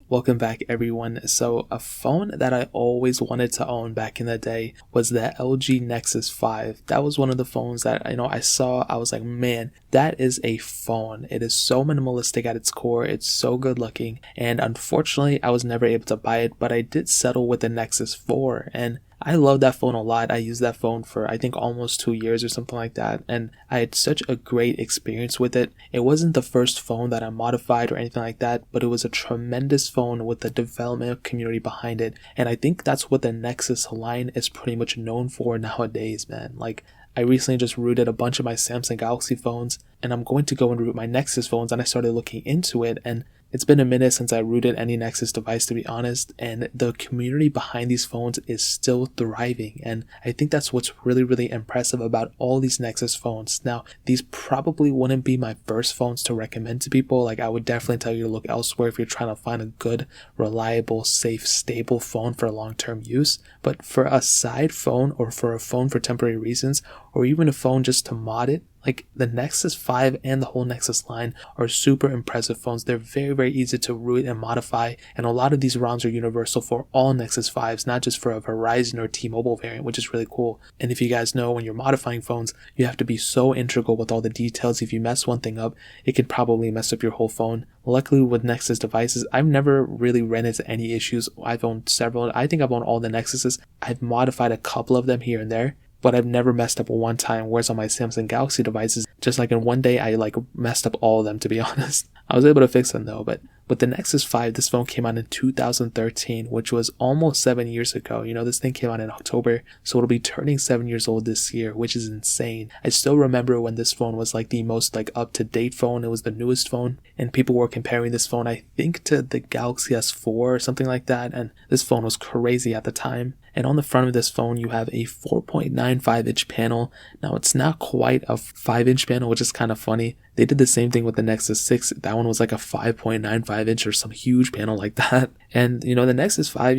Welcome back, everyone. So a phone that I always wanted to own back in the day was the LG Nexus 5. That was one of the phones that I saw. I was like, man, that is a phone. It is so minimalistic at its core. It's so good looking. And unfortunately, I was never able to buy it, but I did settle with the Nexus 4, and I love that phone a lot. I used that phone for I think almost 2 years or something like that, and I had such a great experience with it. It wasn't the first phone that I modified or anything like that, but it was a tremendous phone with the development community behind it, and I think that's what the Nexus line is pretty much known for nowadays, man. Like, I recently just rooted a bunch of my Samsung Galaxy phones, and I'm going to go and root my Nexus phones, and I started looking into it, and it's been a minute since I rooted any Nexus device, to be honest, and the community behind these phones is still thriving, and I think that's what's really, really impressive about all these Nexus phones. Now, these probably wouldn't be my first phones to recommend to people. Like, I would definitely tell you to look elsewhere if you're trying to find a good, reliable, safe, stable phone for long-term use, but for a side phone or for a phone for temporary reasons, or even a phone just to mod it, like the Nexus 5 and the whole Nexus line are super impressive phones. They're very, very easy to root and modify, and a lot of these ROMs are universal for all Nexus 5s, not just for a Verizon or T-Mobile variant, which is really cool. And if you guys know, when you're modifying phones, you have to be so integral with all the details. If you mess one thing up, it could probably mess up your whole phone. Luckily with Nexus devices, I've never really ran into any issues. I've owned several. I think I've owned all the Nexuses. I've modified a couple of them here and there, but I've never messed up one time, whereas on my Samsung Galaxy devices, just like in one day, I messed up all of them, to be honest. I was able to fix them though, but with the Nexus 5, this phone came out in 2013, which was almost 7 years ago. This thing came out in October, so it'll be turning 7 years old this year, which is insane. I still remember when this phone was the most up-to-date phone. It was the newest phone, and people were comparing this phone, I think, to the Galaxy S4 or something like that, and this phone was crazy at the time. And on the front of this phone, you have a 4.95-inch panel. Now, it's not quite a 5-inch panel, which is kind of funny. They did the same thing with the Nexus 6. That one was like a 5.95-inch or some huge panel like that. And, the Nexus 5,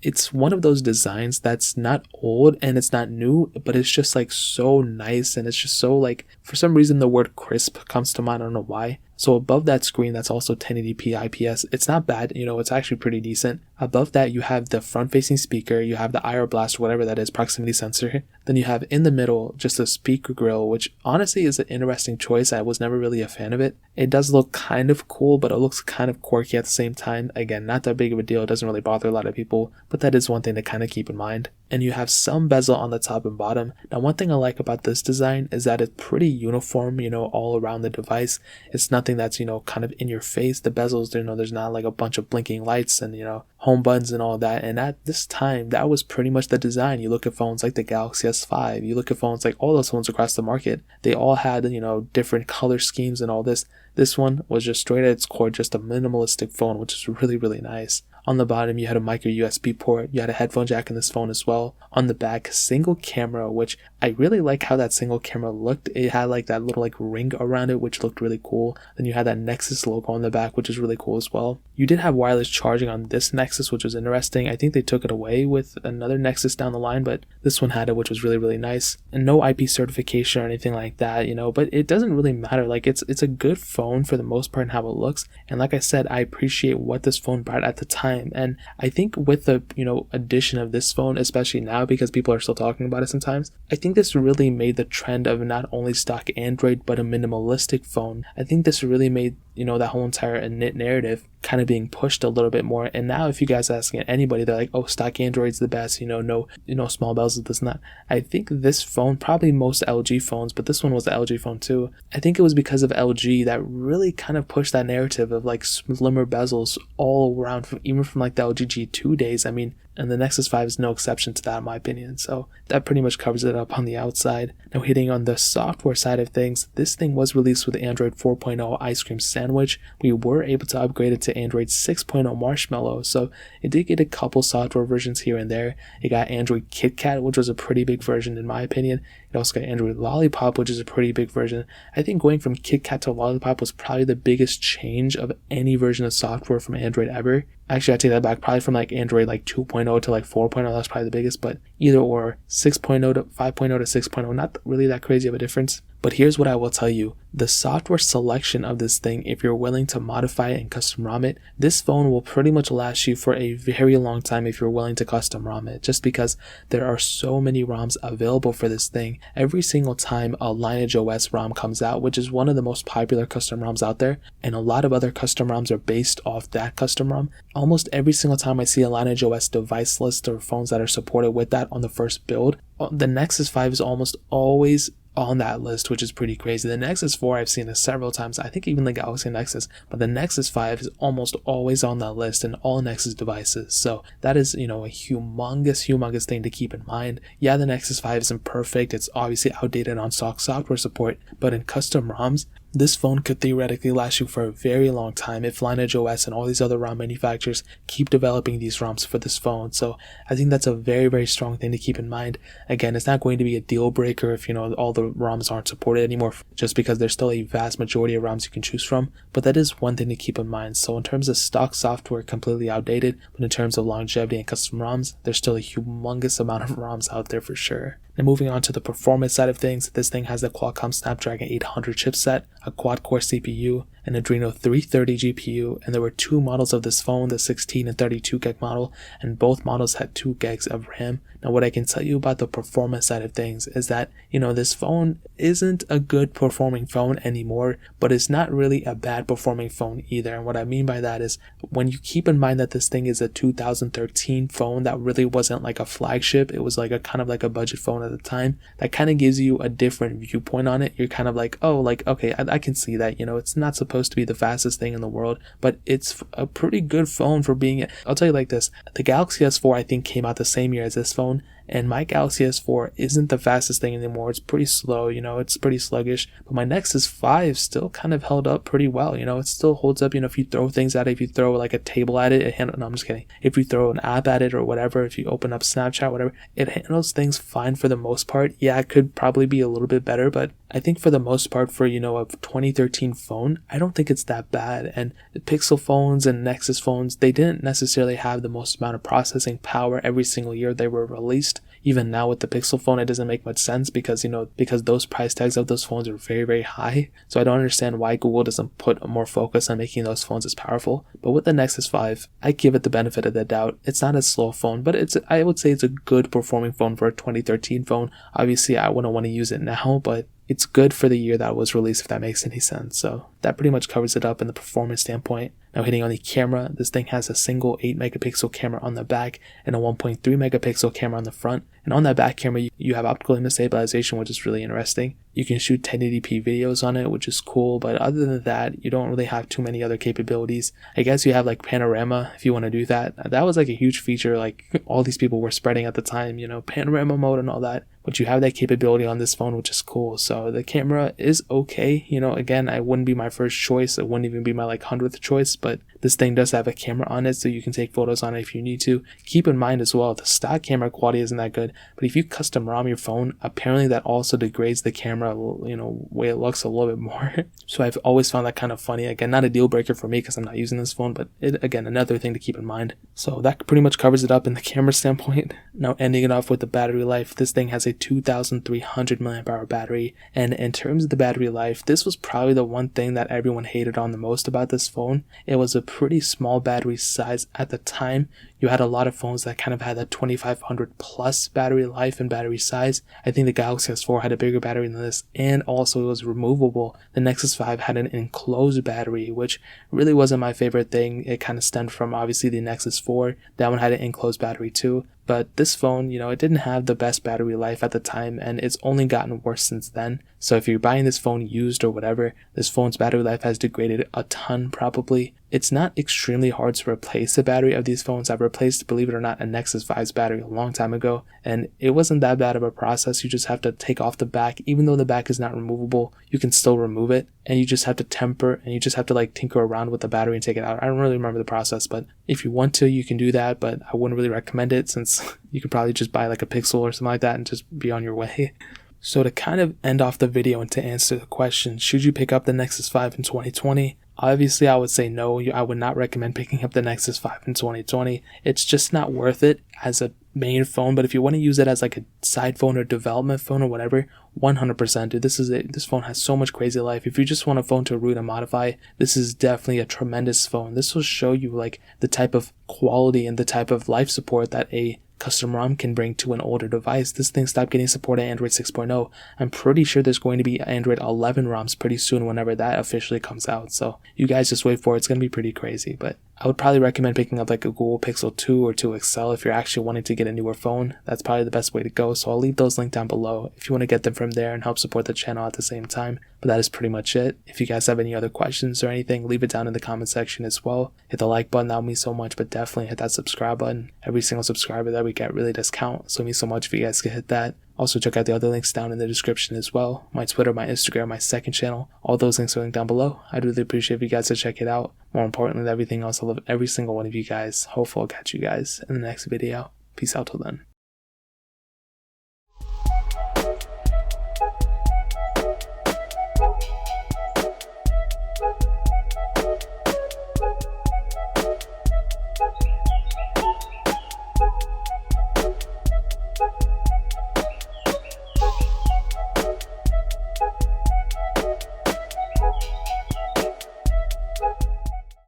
it's one of those designs that's not old and it's not new, but it's just so nice, and it's just so for some reason the word crisp comes to mind. I don't know why. So above that screen, that's also 1080p IPS. It's not bad, it's actually pretty decent. Above that, you have the front-facing speaker, you have the IR blast, whatever that is, proximity sensor. Then you have in the middle just a speaker grill, which honestly is an interesting choice. I was never really a fan of it. It does look kind of cool, but it looks kind of quirky at the same time. Again, not that big of a deal. It doesn't really bother a lot of people, but that is one thing to kind of keep in mind. And you have some bezel on the top and bottom. Now, one thing I like about this design is that it's pretty uniform, all around the device. It's nothing that's, kind of in your face. The bezels, there's not a bunch of blinking lights and, home buttons and all that. And at this time, that was pretty much the design. You look at phones like the Galaxy S5, you look at phones like all those phones across the market, they all had, different color schemes and all this. This one was just straight at its core, just a minimalistic phone, which is really, really nice. On the bottom, you had a micro USB port. You had a headphone jack in this phone as well. On the back, single camera, which I really like how that single camera looked. It had that little ring around it, which looked really cool. Then you had that Nexus logo on the back, which is really cool as well. You did have wireless charging on this Nexus, which was interesting. I think they took it away with another Nexus down the line, but this one had it, which was really, really nice. And no IP certification or anything like that, but it doesn't really matter. It's a good phone for the most part in how it looks. And like I said, I appreciate what this phone brought at the time. And I think with the addition of this phone, especially now because people are still talking about it sometimes, I think this really made the trend of not only stock Android but a minimalistic phone. I think this really made that whole entire narrative kind of being pushed a little bit more. And now if you guys ask anybody, they're like, oh, stock Android's the best, no small bezels, this and that. I think this phone, probably most LG phones, but this one was the LG phone too, I think it was because of LG that really kind of pushed that narrative of slimmer bezels all around, even from the LG G2 days. I mean, and the Nexus 5 is no exception to that, in my opinion. So that pretty much covers it up on the outside. Now, hitting on the software side of things, this thing was released with Android 4.0 Ice Cream Sandwich. We were able to upgrade it to Android 6.0 Marshmallow, so it did get a couple software versions here and there. It got Android KitKat, which was a pretty big version in my opinion. It also got Android Lollipop, which is a pretty big version. I think going from KitKat to Lollipop was probably the biggest change of any version of software from Android ever. Actually, I take that back. Probably from Android 2.0 to 4.0, that's probably the biggest. But either or, 6.0 to 5.0 to 6.0, not really that crazy of a difference. But here's what I will tell you. The software selection of this thing, if you're willing to modify it and custom ROM it, this phone will pretty much last you for a very long time if you're willing to custom ROM it, just because there are so many ROMs available for this thing. Every single time a Lineage OS ROM comes out, which is one of the most popular custom ROMs out there, and a lot of other custom ROMs are based off that custom ROM, almost every single time I see a Lineage OS device list or phones that are supported with that on the first build, the Nexus 5 is almost always on that list, which is pretty crazy. The Nexus 4, I've seen this several times, I think even the Galaxy Nexus, but the Nexus 5 is almost always on that list in all Nexus devices. So that is, a humongous thing to keep in mind. Yeah, the Nexus 5 isn't perfect, it's obviously outdated on stock software support, but in custom ROMs, this phone could theoretically last you for a very long time if Lineage OS and all these other ROM manufacturers keep developing these ROMs for this phone. So I think that's a very, very strong thing to keep in mind. Again, it's not going to be a deal breaker if, all the ROMs aren't supported anymore, just because there's still a vast majority of ROMs you can choose from. But that is one thing to keep in mind. So in terms of stock software, completely outdated, but in terms of longevity and custom ROMs, there's still a humongous amount of ROMs out there for sure. Now moving on to the performance side of things, this thing has the Qualcomm Snapdragon 800 chipset, a quad-core CPU, an Adreno 330 GPU, and there were two models of this phone, the 16 and 32 gig model, and both models had 2 gigs of RAM. Now what I can tell you about the performance side of things is that, this phone isn't a good performing phone anymore, but it's not really a bad performing phone either. And what I mean by that is, when you keep in mind that this thing is a 2013 phone that really wasn't like a flagship, it was like a kind of like a budget phone at the time, that kind of gives you a different viewpoint on it. You're kind of like, oh, like, okay, I can see that, it's not supposed to be the fastest thing in the world, but it's a pretty good phone for being it. I'll tell you like this, the Galaxy S4 I think came out the same year as this phone, and my Galaxy S4 isn't the fastest thing anymore. It's pretty slow, it's pretty sluggish, but my Nexus 5 still kind of held up pretty well, it still holds up, if you throw things at it, if you throw like a table at it, no, I'm just kidding. If you throw an app at it or whatever, if you open up Snapchat, whatever, it handles things fine for the most part. Yeah, it could probably be a little bit better, but I think for the most part for, a 2013 phone, I don't think it's that bad. And the Pixel phones and Nexus phones, they didn't necessarily have the most amount of processing power every single year they were released. Even now with the Pixel phone, it doesn't make much sense because, because those price tags of those phones are very, very high. So I don't understand why Google doesn't put more focus on making those phones as powerful. But with the Nexus 5, I give it the benefit of the doubt. It's not a slow phone, but I would say it's a good performing phone for a 2013 phone. Obviously, I wouldn't want to use it now, but it's good for the year that it was released, if that makes any sense. So that pretty much covers it up in the performance standpoint. Now hitting on the camera, this thing has a single 8 megapixel camera on the back and a 1.3 megapixel camera on the front. And on that back camera, you have optical image stabilization, which is really interesting. You can shoot 1080p videos on it, which is cool, but other than that, you don't really have too many other capabilities. I guess you have like panorama if you want to do that. That was like a huge feature, like all these people were spreading at the time, panorama mode and all that. But you have that capability on this phone, which is cool. So the camera is okay. Again, it wouldn't be my first choice. It wouldn't even be my 100th choice, but this thing does have a camera on it, so you can take photos on it if you need to. Keep in mind as well, the stock camera quality isn't that good, but if you custom ROM your phone, apparently that also degrades the camera, way it looks a little bit more. So I've always found that kind of funny. Again, not a deal breaker for me because I'm not using this phone, but again, another thing to keep in mind. So that pretty much covers it up in the camera standpoint. Now ending it off with the battery life, this thing has a 2300 milliamp hour battery, and in terms of the battery life, this was probably the one thing that everyone hated on the most about this phone. It was a pretty small battery size at the time. You had a lot of phones that kind of had that 2500 plus battery life and battery size. I think the Galaxy S4 had a bigger battery than this, and also it was removable. The Nexus 5 had an enclosed battery, which really wasn't my favorite thing. It kind of stemmed from obviously the Nexus 4. That one had an enclosed battery too. But this phone, it didn't have the best battery life at the time, and it's only gotten worse since then. So if you're buying this phone used or whatever, this phone's battery life has degraded a ton probably. It's not extremely hard to replace the battery of these phones. I've replaced, believe it or not, a Nexus 5's battery a long time ago, and it wasn't that bad of a process. You just have to take off the back. Even though the back is not removable, you can still remove it, and you just have to temper, and you just have to tinker around with the battery and take it out. I don't really remember the process, but if you want to, you can do that, but I wouldn't really recommend it since you could probably just buy a Pixel or something like that and just be on your way. So to kind of end off the video and to answer the question, should you pick up the Nexus 5 in 2020? Obviously, I would say no. I would not recommend picking up the Nexus 5 in 2020. It's just not worth it as a main phone, but if you want to use it as a side phone or development phone or whatever, 100%, dude. This phone has so much crazy life. If you just want a phone to root and modify, this is definitely a tremendous phone. This will show you like the type of quality and the type of life support that a custom ROM can bring to an older device. This thing stopped getting support at Android 6.0. I'm pretty sure there's going to be Android 11 ROMs pretty soon whenever that officially comes out. So you guys just wait for it. It's going to be pretty crazy. But I would probably recommend picking up like a Google Pixel 2 or 2 XL if you're actually wanting to get a newer phone. That's probably the best way to go. So I'll leave those linked down below if you want to get them from there and help support the channel at the same time. But that is pretty much it. If you guys have any other questions or anything, leave it down in the comment section as well. Hit the like button, that would mean so much, but definitely hit that subscribe button. Every single subscriber that we get really does count, so it means so much if you guys could hit that. Also check out the other links down in the description as well. My Twitter, my Instagram, my second channel. All those links are linked down below. I'd really appreciate if you guys to check it out. More importantly than everything else, I love every single one of you guys. Hopefully I'll catch you guys in the next video. Peace out till then.